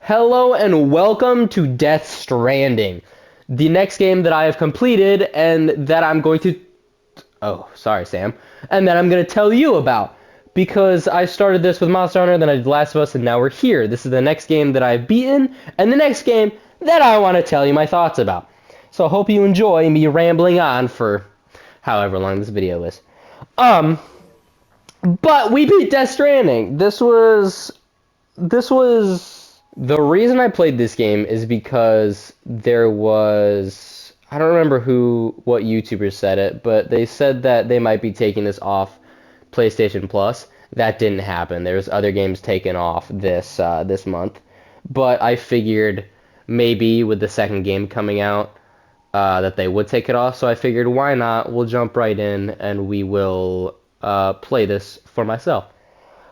Hello and welcome to Death Stranding, the next game that I have completed and that I'm going to... Oh, sorry, Sam. And that I'm going to tell you about. Because I started this with Monster Hunter, then I did Last of Us, and now we're here. This is the next game that I've beaten, and the next game that I want to tell you my thoughts about. So I hope you enjoy me rambling on for however long this video is. But we beat Death Stranding. This was the reason I played this game is because there was I don't remember what YouTuber said it, but they said that they might be taking this off PlayStation Plus. That didn't happen. There's other games taken off this month, but I figured maybe with the second game coming out that they would take it off. So I figured why not? We'll jump right in and we will play this for myself.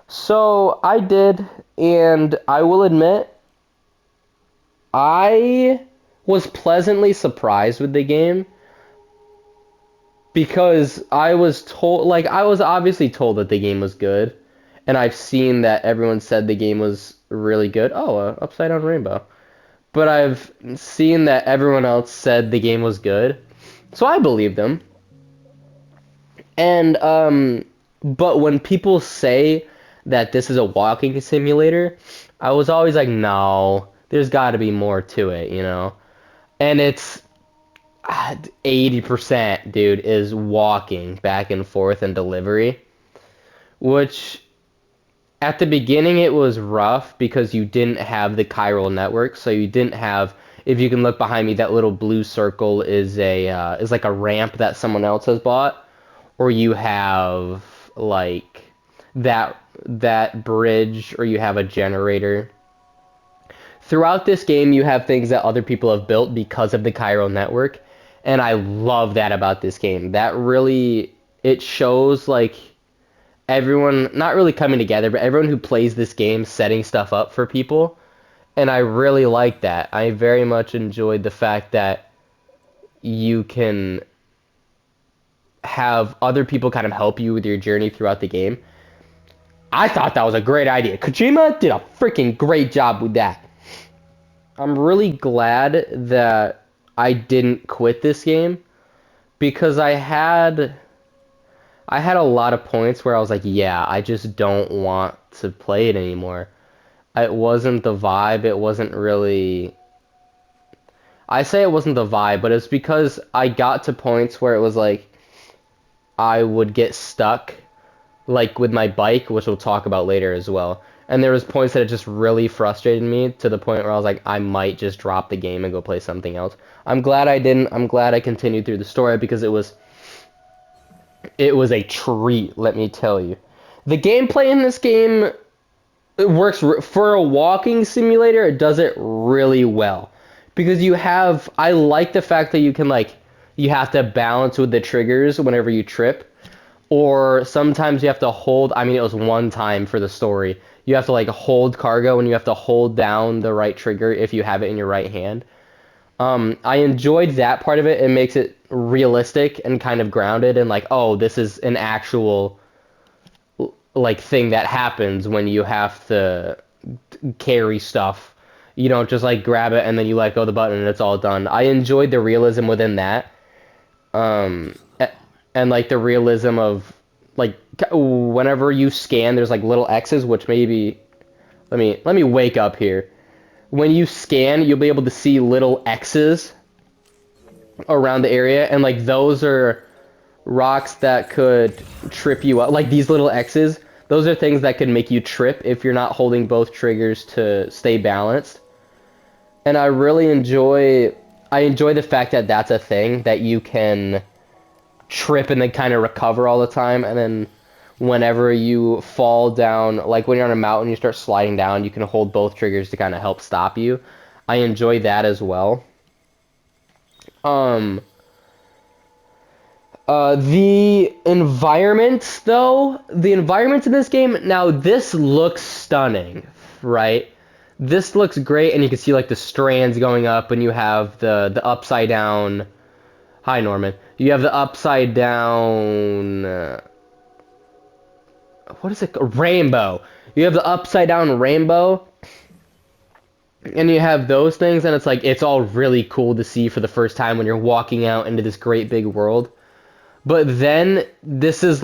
So I did, and I will admit, I was pleasantly surprised with the game because I was obviously told that the game was good, and I've seen that everyone said the game was really good. Oh, upside down rainbow. But I've seen that everyone else said the game was good, so I believed them. And but when people say that this is a walking simulator, I was always like, no, there's got to be more to it, you know? And it's 80%, dude, is walking back and forth and delivery, which at the beginning it was rough because you didn't have the chiral network, so you didn't have, if you can look behind me, that little blue circle is like a ramp that someone else has bought, or you have like that bridge, or you have a generator. Throughout this game, you have things that other people have built because of the chiral network, and I love that about this game. That really, it shows like everyone not really coming together, but everyone who plays this game setting stuff up for people, and I really like that. I very much enjoyed the fact that you can have other people kind of help you with your journey throughout the game. I thought that was a great idea. Kojima did a freaking great job with that. I'm really glad that I didn't quit this game because I had a lot of points where I was like, yeah, I just don't want to play it anymore. It wasn't the vibe. It wasn't really. I say it wasn't the vibe, but it's because I got to points where it was like I would get stuck, like with my bike, which we'll talk about later as well. And there was points that it just really frustrated me to the point where I was like, I might just drop the game and go play something else. I'm glad I didn't. I'm glad I continued through the story because it was a treat, let me tell you. The gameplay in this game, it works for a walking simulator. It does it really well because I like the fact that you have to balance with the triggers whenever you trip, or sometimes you have to hold. I mean, it was one time for the story. You have to like hold cargo and you have to hold down the right trigger if you have it in your right hand. I enjoyed that part of it. It makes it realistic and kind of grounded and like, oh, this is an actual like thing that happens when you have to carry stuff. You don't just like grab it and then you let go of the button and it's all done. I enjoyed the realism within that. Um, and like the realism of like whenever you scan, there's like little X's, which maybe let me wake up here. When you scan, you'll be able to see little X's around the area, and like those are rocks that could trip you up. Like these little X's, those are things that could make you trip if you're not holding both triggers to stay balanced. And I enjoy the fact that that's a thing that you can trip and then kind of recover all the time, and then whenever you fall down, like when you're on a mountain, you start sliding down, you can hold both triggers to kind of help stop you. I enjoy that as well. Um, the environments, though, the environments in this game, now this looks stunning, right? This looks great, and you can see like the strands going up, and you have the upside down. Hi, Norman. You have the upside down. What is it? Rainbow. You have the upside down rainbow, And you have those things, and it's like it's all really cool to see for the first time when you're walking out into this great big world. But then this is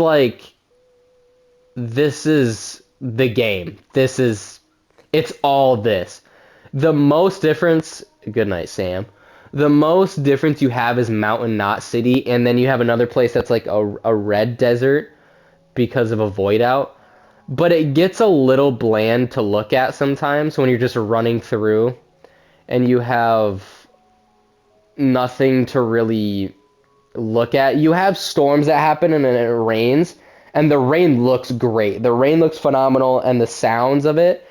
the game. It's all this. The most difference, good night, Sam. The most difference you have is Mountain Knot City, and then you have another place that's like a red desert because of a void out. But it gets a little bland to look at sometimes when you're just running through and you have nothing to really look at. You have storms that happen and then it rains, and the rain looks great. The rain looks phenomenal, and the sounds of it,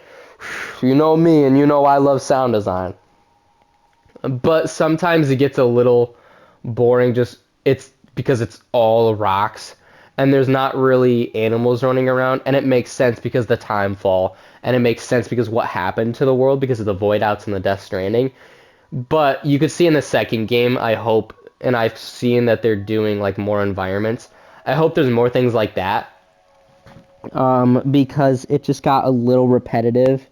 you know me, and you know I love sound design. But sometimes it gets a little boring. Just it's because it's all rocks, and there's not really animals running around, and it makes sense because the time fall, and it makes sense because what happened to the world because of the void outs and the Death Stranding. But you could see in the second game, I hope, and I've seen that they're doing like more environments. I hope there's more things like that. Because it just got a little repetitive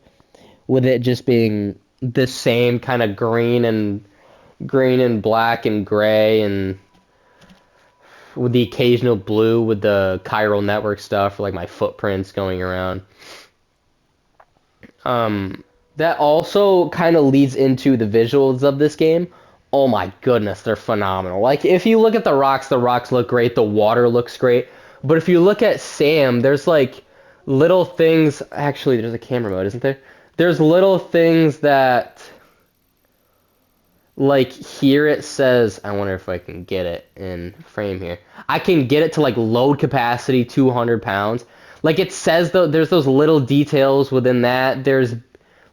with it just being the same kind of green and black and gray and with the occasional blue with the chiral network stuff, like my footprints going around. Um, that also kind of leads into the visuals of this game. Oh my goodness, they're phenomenal. Like if you look at the rocks look great, the water looks great. But if you look at Sam, there's like little things. Actually, there's a camera mode, isn't there? There's little things that like here it says, I wonder if I can get it in frame here. I can get it to like load capacity 200 pounds. Like it says though, there's those little details within that. There's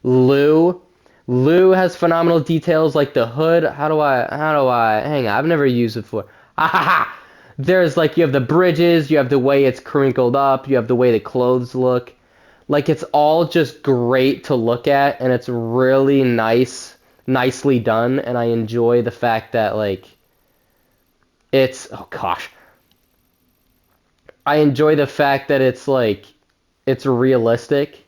Lou. Lou has phenomenal details like the hood. Hang on, I've never used it before. Ha ha ha! There's like you have the bridges, you have the way it's crinkled up, you have the way the clothes look. Like it's all just great to look at, and it's really nicely done, and I enjoy the fact that like it's oh gosh. I enjoy the fact that it's like it's realistic.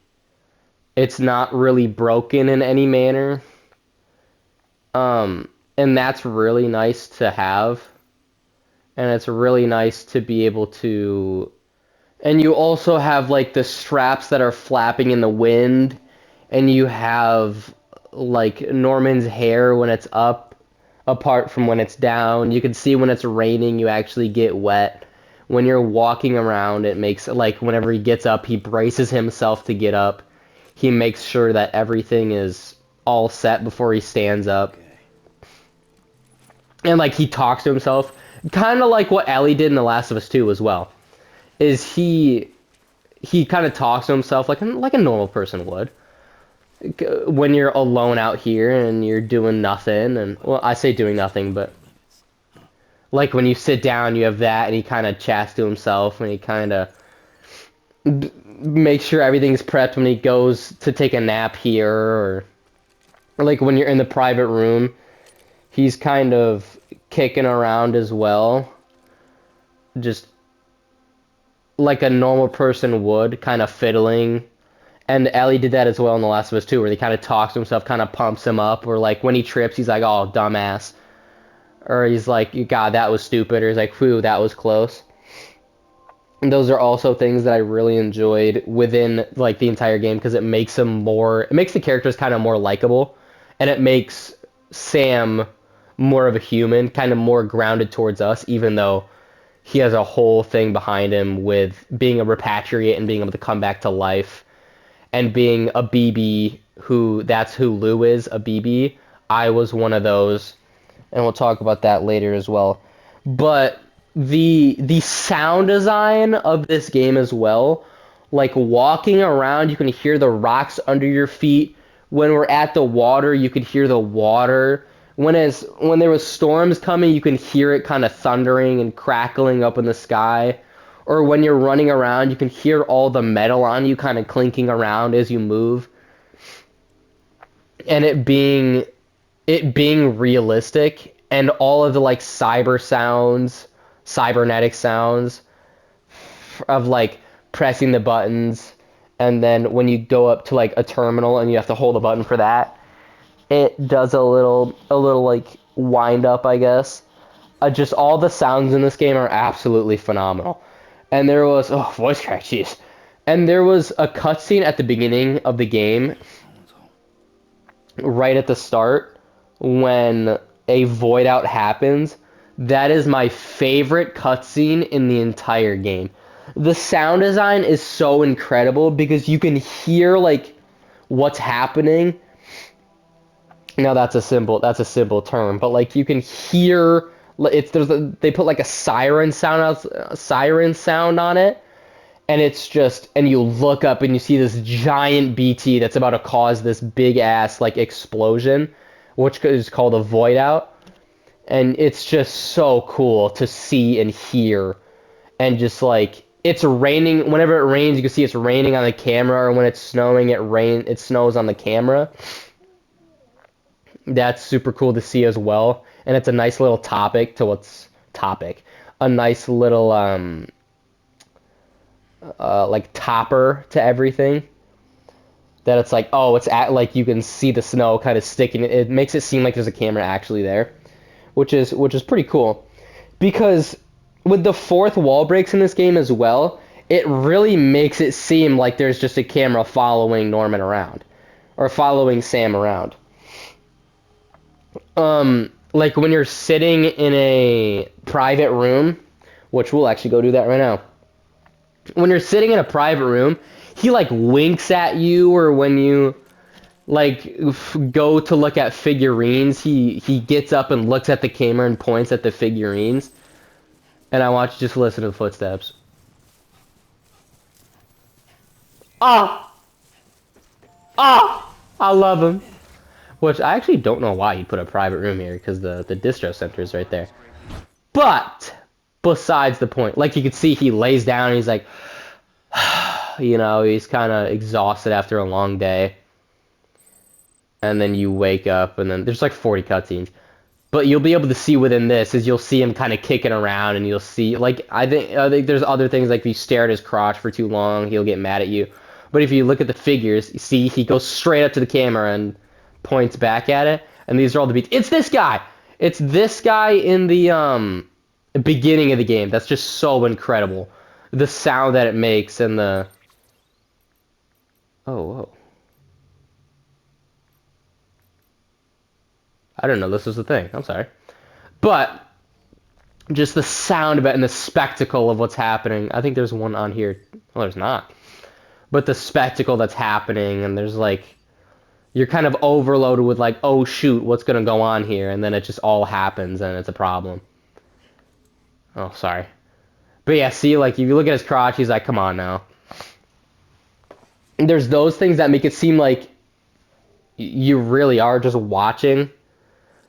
It's not really broken in any manner. And that's really nice to have. And it's really nice to be able to and you also have like the straps that are flapping in the wind, and you have like Norman's hair when it's up, apart from when it's down. You can see when it's raining, you actually get wet. When you're walking around, it makes like whenever he gets up, he braces himself to get up. He makes sure that everything is all set before he stands up. And like he talks to himself, kind of like what Ellie did in The Last of Us 2 as well. Is he kind of talks to himself like a normal person would when you're alone out here and you're doing nothing. And well, I say doing nothing, but like when you sit down, you have that, and he kind of chats to himself, and he kind of makes sure everything's prepped when he goes to take a nap here, or like when you're in the private room, he's kind of kicking around as well, just like a normal person would, kind of fiddling. And Ellie did that as well in The Last of Us 2, where he kind of talks to himself, kind of pumps him up, or like when he trips, he's like, "Oh, dumbass," or he's like, "God, that was stupid," or he's like, "Whew, that was close." And those are also things that I really enjoyed within like the entire game because it makes the characters kind of more likable, and it makes Sam more of a human, kind of more grounded towards us, even though he has a whole thing behind him with being a repatriate and being able to come back to life and being a BB who that's who Lou is, a BB. I was one of those, and we'll talk about that later as well. But the sound design of this game as well, like walking around, you can hear the rocks under your feet. When we're at the water, you could hear the water. When there was storms coming, you can hear it kind of thundering and crackling up in the sky. Or when you're running around, you can hear all the metal on you kind of clinking around as you move. And it being realistic, and all of the like cybernetic sounds of like pressing the buttons, and then when you go up to like a terminal and you have to hold a button for that, it does a little like wind up, I guess. Just all the sounds in this game are absolutely phenomenal. And there was voice crack, jeez. And there was a cutscene at the beginning of the game, right at the start, when a void out happens. That is my favorite cutscene in the entire game. The sound design is so incredible because you can hear like what's happening. Now that's a simple term, but like you can hear they put like a siren sound on it, and it's just, and you look up and you see this giant BT that's about to cause this big ass like explosion, which is called a void out, and it's just so cool to see and hear, and just like it's raining. Whenever it rains, you can see it's raining on the camera, or when it's snowing, it snows on the camera. That's super cool to see as well, and it's a nice little a nice little like topper to everything. That it's like, oh, it's at like you can see the snow kind of sticking. It makes it seem like there's a camera actually there, which is pretty cool. Because with the fourth wall breaks in this game as well, it really makes it seem like there's just a camera following Norman around, or following Sam around. Like when you're sitting in a private room, which we'll actually go do that right now. When you're sitting in a private room, he like winks at you, or when you like go to look at figurines, he gets up and looks at the camera and points at the figurines. And I want you to just listen to the footsteps. Ah, I love him. Which I actually don't know why you put a private room here, because the distro center is right there. But besides the point, like you can see, he lays down and he's like, he's kind of exhausted after a long day. And then you wake up, and then there's like 40 cutscenes. But you'll be able to see within this is you'll see him kind of kicking around, and you'll see like I think there's other things like if you stare at his crotch for too long, he'll get mad at you. But if you look at the figures, you see he goes straight up to the camera and points back at it, and these are all the beats. It's this guy. It's this guy in the beginning of the game. That's just so incredible. The sound that it makes and the oh whoa. I didn't know this was a thing. I'm sorry. But just the sound of it and the spectacle of what's happening. I think there's one on here. Well, there's not. But the spectacle that's happening, and there's like, you're kind of overloaded with like, oh shoot, what's gonna go on here? And then it just all happens, and it's a problem. Oh, sorry. But yeah, see, like, if you look at his crotch, he's like, come on now. And there's those things that make it seem like you really are just watching.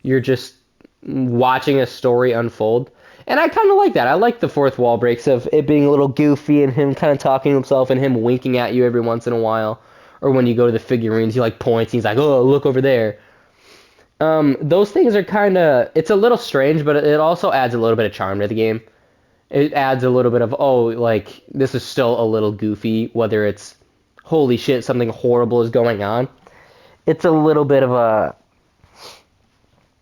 You're just watching a story unfold. And I kind of like that. I like the fourth wall breaks of it being a little goofy and him kind of talking to himself and him winking at you every once in a while. Or when you go to the figurines, he like points and he's like, oh, look over there. Those things are kind of, it's a little strange, but it also adds a little bit of charm to the game. It adds a little bit of, oh, like, this is still a little goofy, whether it's, holy shit, something horrible is going on. It's a little bit of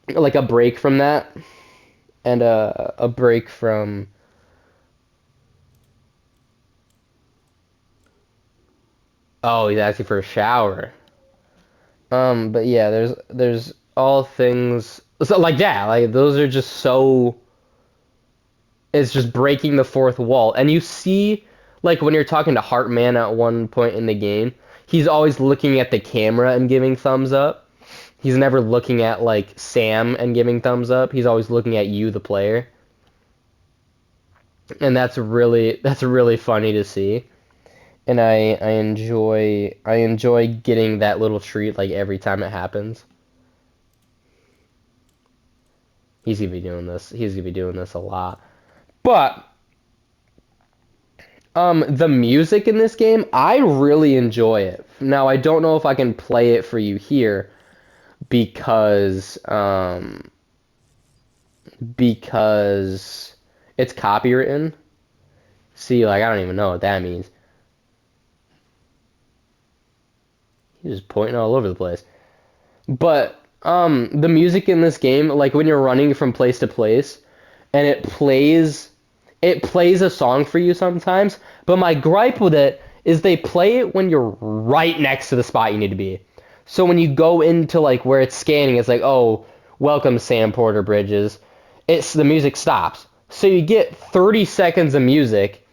like a break from that, and a break from oh, he's asking for a shower. But yeah, there's all things so like that, like those are just so, it's just breaking the fourth wall. And you see, like when you're talking to Heartman at one point in the game, he's always looking at the camera and giving thumbs up. He's never looking at like Sam and giving thumbs up. He's always looking at you, the player. And that's really funny to see. And I enjoy getting that little treat like every time it happens. He's gonna be doing this. He's gonna be doing this a lot. But the music in this game, I really enjoy it. Now I don't know if I can play it for you here because it's copywritten. See, like I don't even know what that means. He's just pointing all over the place. But The music in this game, like when you're running from place to place, and it plays a song for you sometimes. But my gripe with it is they play it when you're right next to the spot you need to be. So when you go into like where it's scanning, it's like, oh, welcome Sam Porter Bridges. It's the music stops. So you get 30 seconds of music,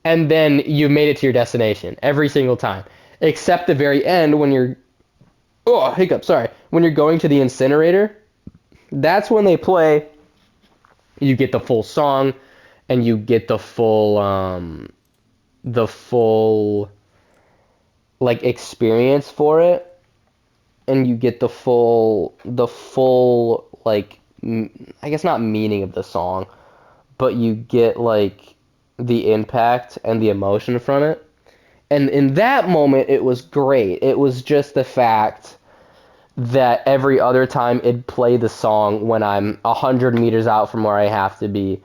and then you made it to your destination every single time, except the very end when you're oh hiccup sorry when you're going to the incinerator. That's when they play. You get the full song, and you get the full like experience for it, and you get the full like I guess not meaning of the song, but you get like the impact and the emotion from it. And in that moment, it was great. It was just the fact that every other time it'd play the song when I'm 100 meters out from where I have to be.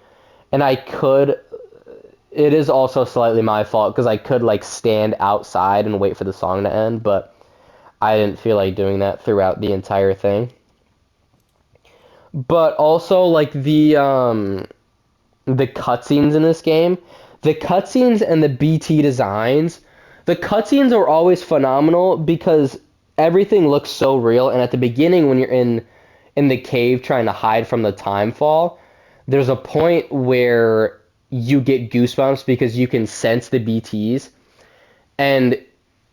And it is also slightly my fault because I could like stand outside and wait for the song to end, but I didn't feel like doing that throughout the entire thing. But also like the cutscenes in this game, the cutscenes and the BT designs. The cutscenes are always phenomenal because everything looks so real. And at the beginning, when you're in the cave trying to hide from the time fall, there's a point where you get goosebumps because you can sense the BTs, and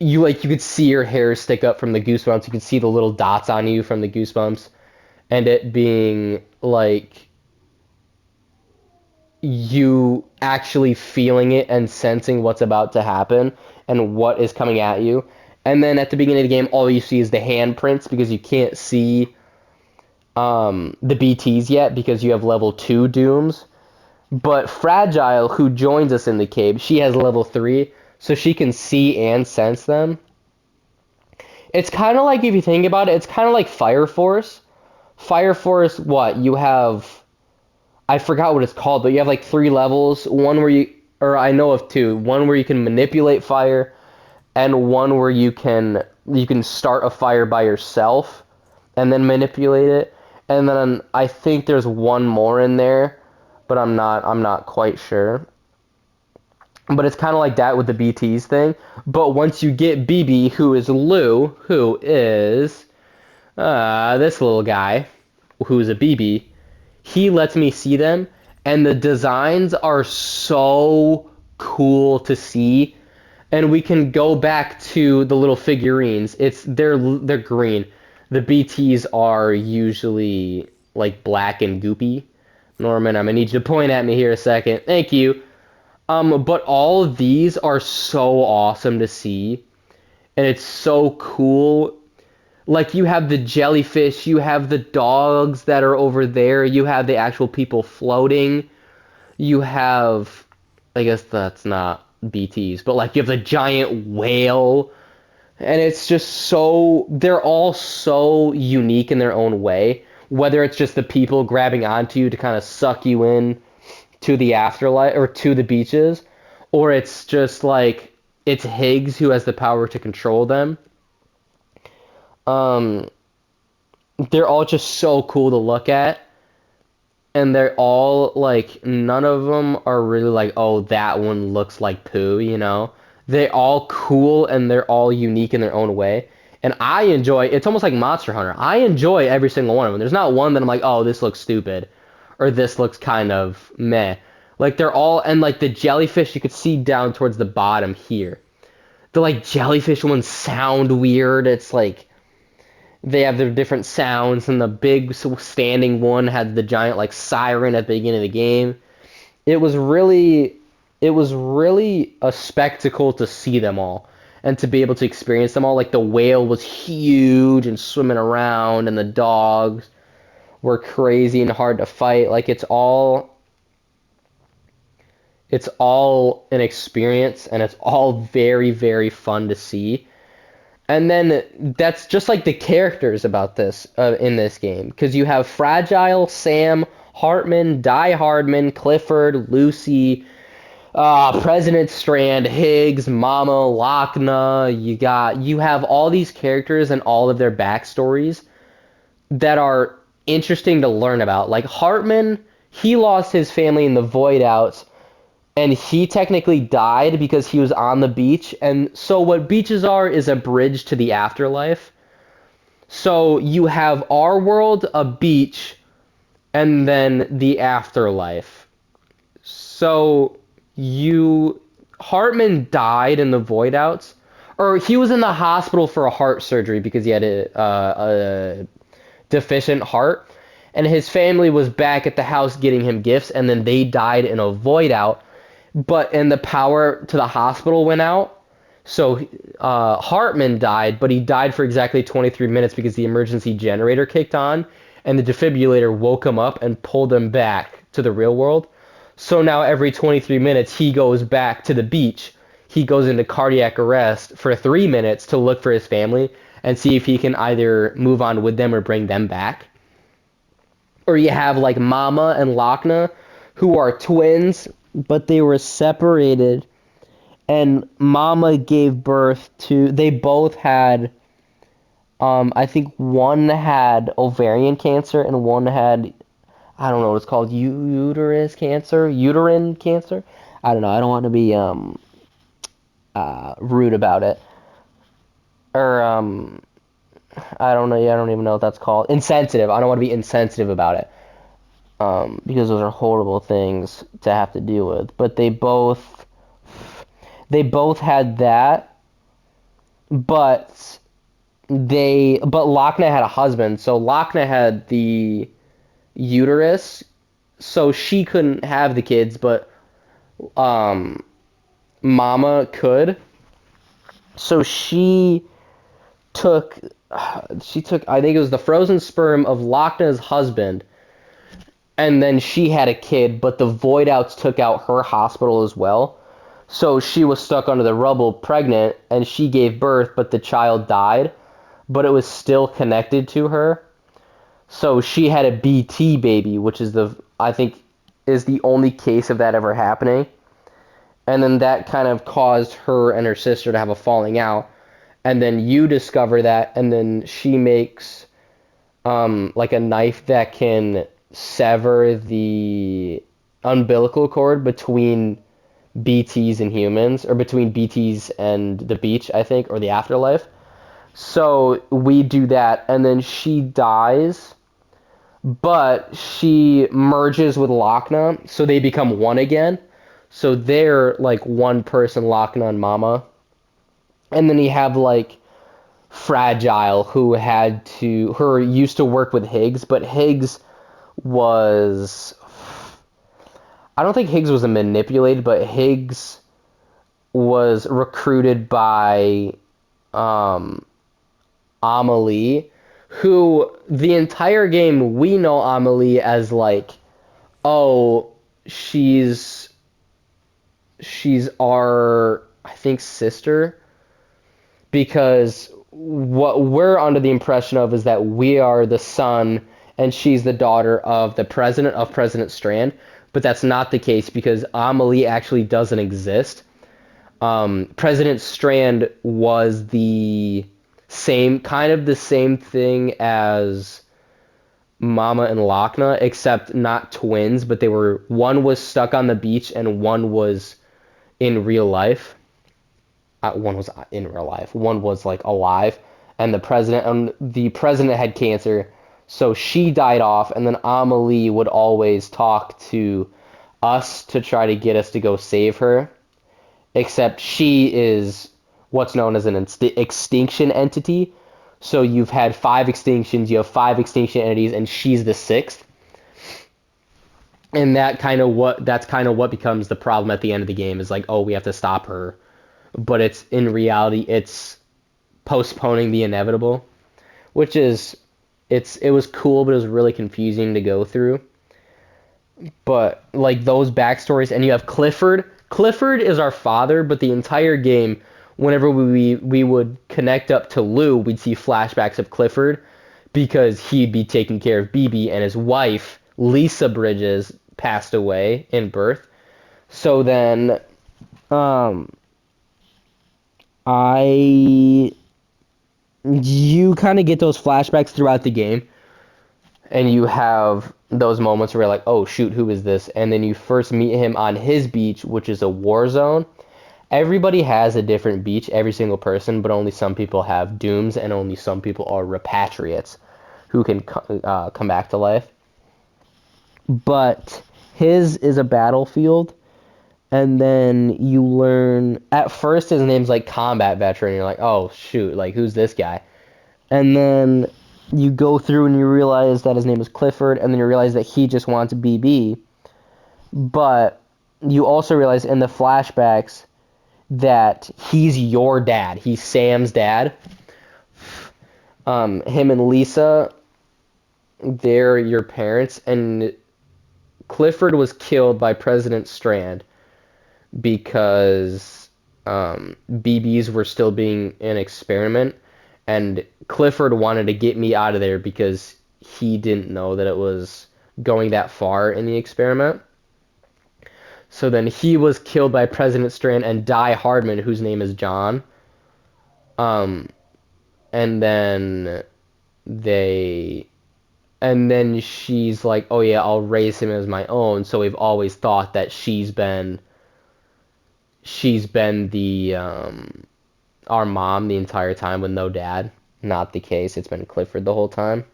you could see your hair stick up from the goosebumps. You could see the little dots on you from the goosebumps, and it being like you actually feeling it and sensing what's about to happen and what is coming at you. And then at the beginning of the game, all you see is the handprints because you can't see the BTs yet because you have level 2 dooms. But Fragile, who joins us in the cave, she has level 3, so she can see and sense them. It's kind of like, if you think about it, it's kind of like Fire Force. Fire Force, what? You have I forgot what it's called, but you have like 3 levels. One where or I know of 2. One where you can manipulate fire, and one where you can start a fire by yourself and then manipulate it. And then I think there's one more in there, but I'm not quite sure. But it's kind of like that with the BTs thing. But once you get BB, who is Lou, who is this little guy, who's a BB, he lets me see them, and the designs are so cool to see. And we can go back to the little figurines. They're green. The BTs are usually like black and goopy. Norman, I'm gonna need you to point at me here a second. Thank you. But all of these are so awesome to see, and it's so cool. Like, you have the jellyfish, you have the dogs that are over there, you have the actual people floating, you have, I guess that's not BTs, but like you have the giant whale, and it's just they're all so unique in their own way. Whether it's just the people grabbing onto you to kind of suck you in to the afterlife or to the beaches, or it's just like it's Higgs who has the power to control them. Um, they're all just so cool to look at, and they're all like none of them are really like, oh, that one looks like poo, you know. They're all cool and they're all unique in their own way. And I enjoy it's almost like Monster Hunter. I enjoy every single one of them. There's not one that I'm like, oh, this looks stupid or this looks kind of meh. Like, they're all, and like the jellyfish you could see down towards the bottom here. The like jellyfish ones sound weird. It's like they have their different sounds, and the big standing one had the giant like siren at the beginning of the game. It was really, it was really a spectacle to see them all and to be able to experience them all. Like, the whale was huge and swimming around, and the dogs were crazy and hard to fight. Like, it's all an experience, and it's all very, very fun to see. And then that's just like the characters about this in this game, because you have Fragile, Sam, Hartman, Die Hardman, Clifford, Lucy, President Strand, Higgs, Mama, Lochna. You have all these characters and all of their backstories that are interesting to learn about. Like Hartman, he lost his family in the void outs, and he technically died because he was on the beach. And so what beaches are is a bridge to the afterlife. So you have our world, a beach, and then the afterlife. So you Hartman died in the void outs, or he was in the hospital for a heart surgery because he had a deficient heart, and his family was back at the house getting him gifts, and then they died in a void out. But and the power to the hospital went out, so Hartman died, but he died for exactly 23 minutes because the emergency generator kicked on, and the defibrillator woke him up and pulled him back to the real world. So now every 23 minutes he goes back to the beach. He goes into cardiac arrest for 3 minutes to look for his family and see if he can either move on with them or bring them back. Or you have like Mama and Lochna, who are twins, but they were separated. And Mama gave birth to. They both had. I think one had ovarian cancer and one had. I don't know what it's called. Uterus cancer, uterine cancer. I don't know. I don't want to be rude about it. Or I don't know. I don't even know what that's called. Insensitive. I don't want to be insensitive about it. Because those are horrible things to have to deal with. But they both had that, but Lochna had a husband, so Lochna had the uterus, so she couldn't have the kids, but um, Mama could. So took she took I think it was the frozen sperm of Lochna's husband, and then she had a kid, but the void outs took out her hospital as well. So she was stuck under the rubble pregnant, and she gave birth, but the child died, but it was still connected to her. So she had a BT baby, which is I think is the only case of that ever happening. And then that kind of caused her and her sister to have a falling out. And then you discover that, and then she makes like a knife that can sever the umbilical cord between BTs and humans, or between BTs and the beach, I think, or the afterlife. So we do that, and then she dies, but she merges with Lochna, so they become one again. So they're like one person, Lochna and Mama. And then you have like Fragile, who used to work with Higgs, but was I don't think Higgs was manipulated, but Higgs was recruited by um, Amelie, who the entire game we know Amelie as like, oh, she's our, I think, sister, because what we're under the impression of is that we are the son and she's the daughter of the president of President Strand, but that's not the case because Amelie actually doesn't exist. President Strand was the same thing as Mama and Lochna, except not twins, but one was stuck on the beach and one was in real life. One was in real life. One was like alive, and the president had cancer, so she died off, and then Amelie would always talk to us to try to get us to go save her. Except she is what's known as an extinction entity. So you've had 5 extinctions, you have 5 extinction entities, and she's the 6th. And that's kind of what becomes the problem at the end of the game is like, oh, we have to stop her. But it's in reality, it's postponing the inevitable, which is it was cool, but it was really confusing to go through. But like those backstories, and you have Clifford. Clifford is our father, but the entire game, whenever we would connect up to Lou, we'd see flashbacks of Clifford because he'd be taking care of BB, and his wife, Lisa Bridges, passed away in birth. So then I you kind of get those flashbacks throughout the game. And you have those moments where you're like, oh shoot, who is this? And then you first meet him on his beach, which is a war zone. Everybody has a different beach, every single person, but only some people have dooms, and only some people are repatriates who can come back to life. But his is a battlefield, and then you learn. At first, his name's like combat veteran. You're like, oh shoot, like who's this guy? And then you go through and you realize that his name is Clifford, and then you realize that he just wants BB. But you also realize in the flashbacks that he's your dad. He's Sam's dad. Him and Lisa, they're your parents, and Clifford was killed by President Strand because BBs were still being an experiment, and Clifford wanted to get me out of there because he didn't know that it was going that far in the experiment. So then he was killed by President Strand and Die Hardman, whose name is John. Um, and then they, and then she's like, oh yeah, I'll raise him as my own. So we've always thought that she's been the our mom the entire time with no dad. Not the case. It's been Clifford the whole time.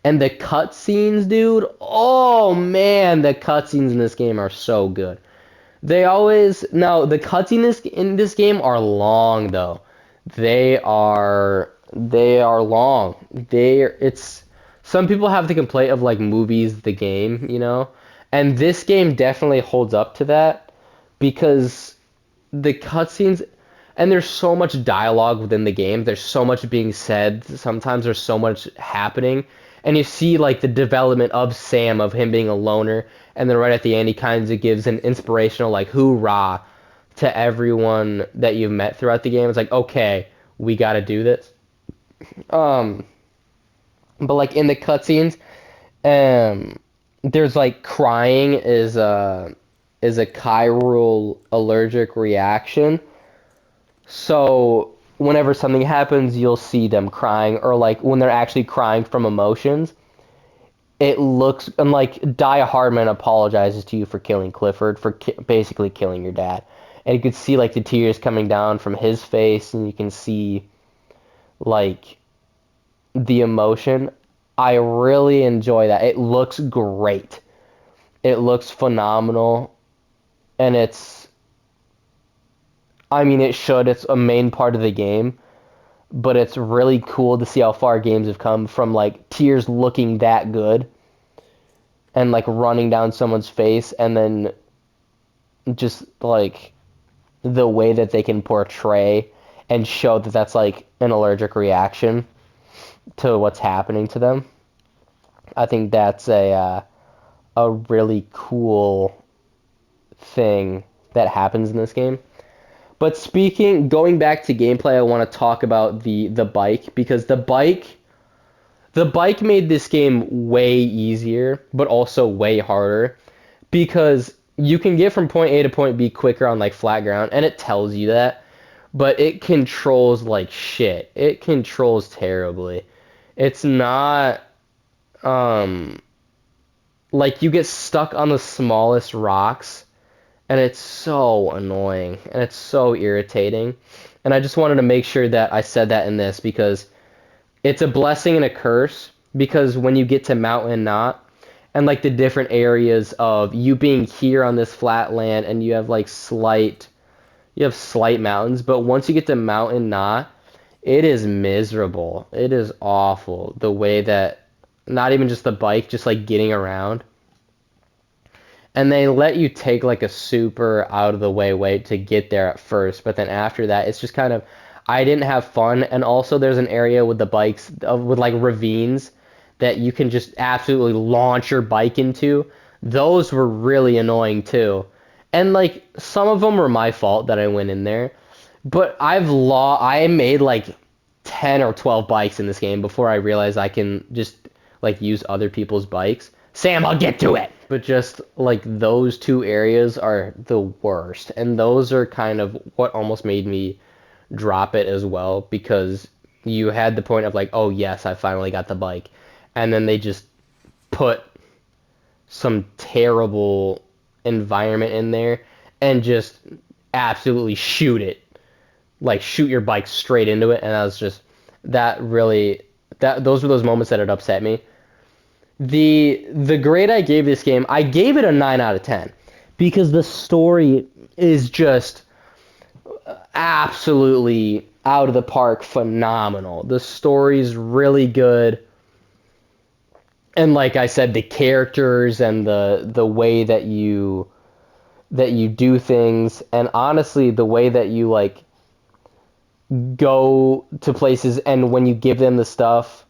And the cutscenes, dude. Oh man, the cutscenes in this game are so good. They always now the cutscenes in this game are long though. They are long. It's some people have the complaint of like movies the game, and this game definitely holds up to that because the cutscenes and there's so much dialogue within the game. There's so much being said. Sometimes there's so much happening. And you see like the development of Sam, of him being a loner, and then right at the end he kind of gives an inspirational like hoorah to everyone that you've met throughout the game. It's like, okay, we gotta do this. Um but like in the cutscenes, there's like crying is a chiral allergic reaction. So whenever something happens, you'll see them crying, or like when they're actually crying from emotions. It looks and like Die Hardman apologizes to you for killing Clifford, for basically killing your dad, and you could see like the tears coming down from his face, and you can see like the emotion. I really enjoy that. It looks great. It looks phenomenal, and I mean, it should. It's a main part of the game, but it's really cool to see how far games have come from like tears looking that good and like running down someone's face, and then just like the way that they can portray and show that that's like an allergic reaction to what's happening to them. I think that's a really cool thing that happens in this game. But going back to gameplay, I want to talk about the bike, because the bike made this game way easier, but also way harder, because you can get from point A to point B quicker on like flat ground, and it tells you that, but it controls like shit. It controls terribly. It's not um like you get stuck on the smallest rocks, and it's so annoying and it's so irritating. And I just wanted to make sure that I said that in this, because it's a blessing and a curse, because when you get to Mountain Knot and like the different areas of you being here on this flat land, and you have slight mountains, but once you get to Mountain Knot, it is miserable. It is awful the way that not even just the bike, just like getting around. And they let you take like a super out of the way to get there at first, but then after that, it's just kind of I didn't have fun. And also, there's an area with the bikes with like ravines that you can just absolutely launch your bike into. Those were really annoying too. And like some of them were my fault that I went in there, but I made like 10 or 12 bikes in this game before I realized I can just like use other people's bikes. Sam, I'll get to it. But just like those two areas are the worst. And those are kind of what almost made me drop it as well, because you had the point of like, oh yes, I finally got the bike. and then they just put some terrible environment in there and just absolutely shoot it, like shoot your bike straight into it. And I was just that really that those were those moments that it upset me. The grade I gave this game, I gave it a 9 out of 10 because the story is just absolutely out of the park phenomenal. The story's really good. And like I said, the characters and the way that you do things, and honestly the way that you like go to places, and when you give them the stuff,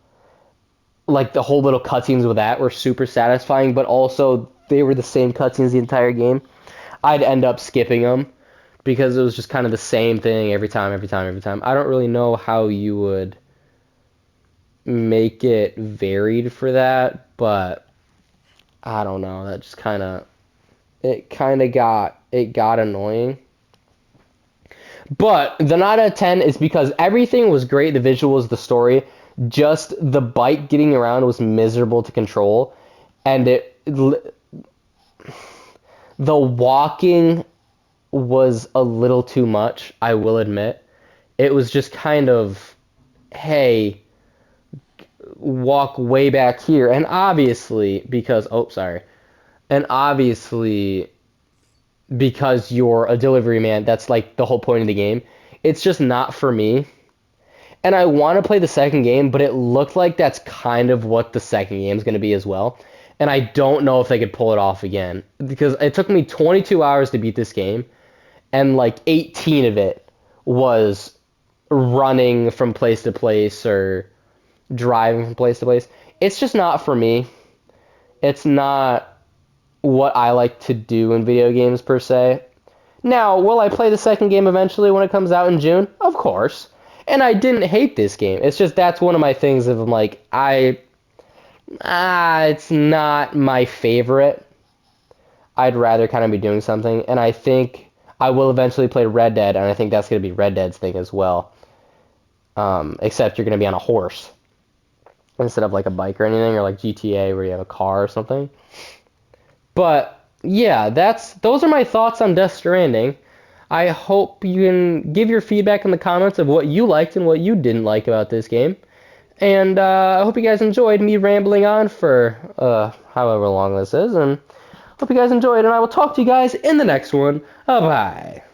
like the whole little cutscenes with that were super satisfying, but also they were the same cutscenes the entire game. I'd end up skipping them because it was just kind of the same thing every time, every time, every time. I don't really know how you would make it varied for that, but I don't know. That just kind of it got annoying. But the 9 out of 10 is because everything was great, the visuals, the story. Just the bike getting around was miserable to control, and the walking was a little too much, I will admit. It was just kind of, hey, walk way back here. And obviously, and obviously, because you're a delivery man, that's like the whole point of the game. It's just not for me. And I want to play the second game, but it looked like that's kind of what the second game is going to be as well. And I don't know if they could pull it off again because it took me 22 hours to beat this game, and like 18 of it was running from place to place or driving from place to place. It's just not for me. It's not what I like to do in video games per se. Now, will I play the second game eventually when it comes out in June? Of course. And I didn't hate this game. It's just that's one of my things of I'm like, it's not my favorite. I'd rather kind of be doing something. And I think I will eventually play Red Dead, and I think that's going to be Red Dead's thing as well. Except you're going to be on a horse instead of like a bike or anything, or like GTA where you have a car or something. But yeah, those are my thoughts on Death Stranding. I hope you can give your feedback in the comments of what you liked and what you didn't like about this game. And I hope you guys enjoyed me rambling on for however long this is. And hope you guys enjoyed, and I will talk to you guys in the next one. Bye.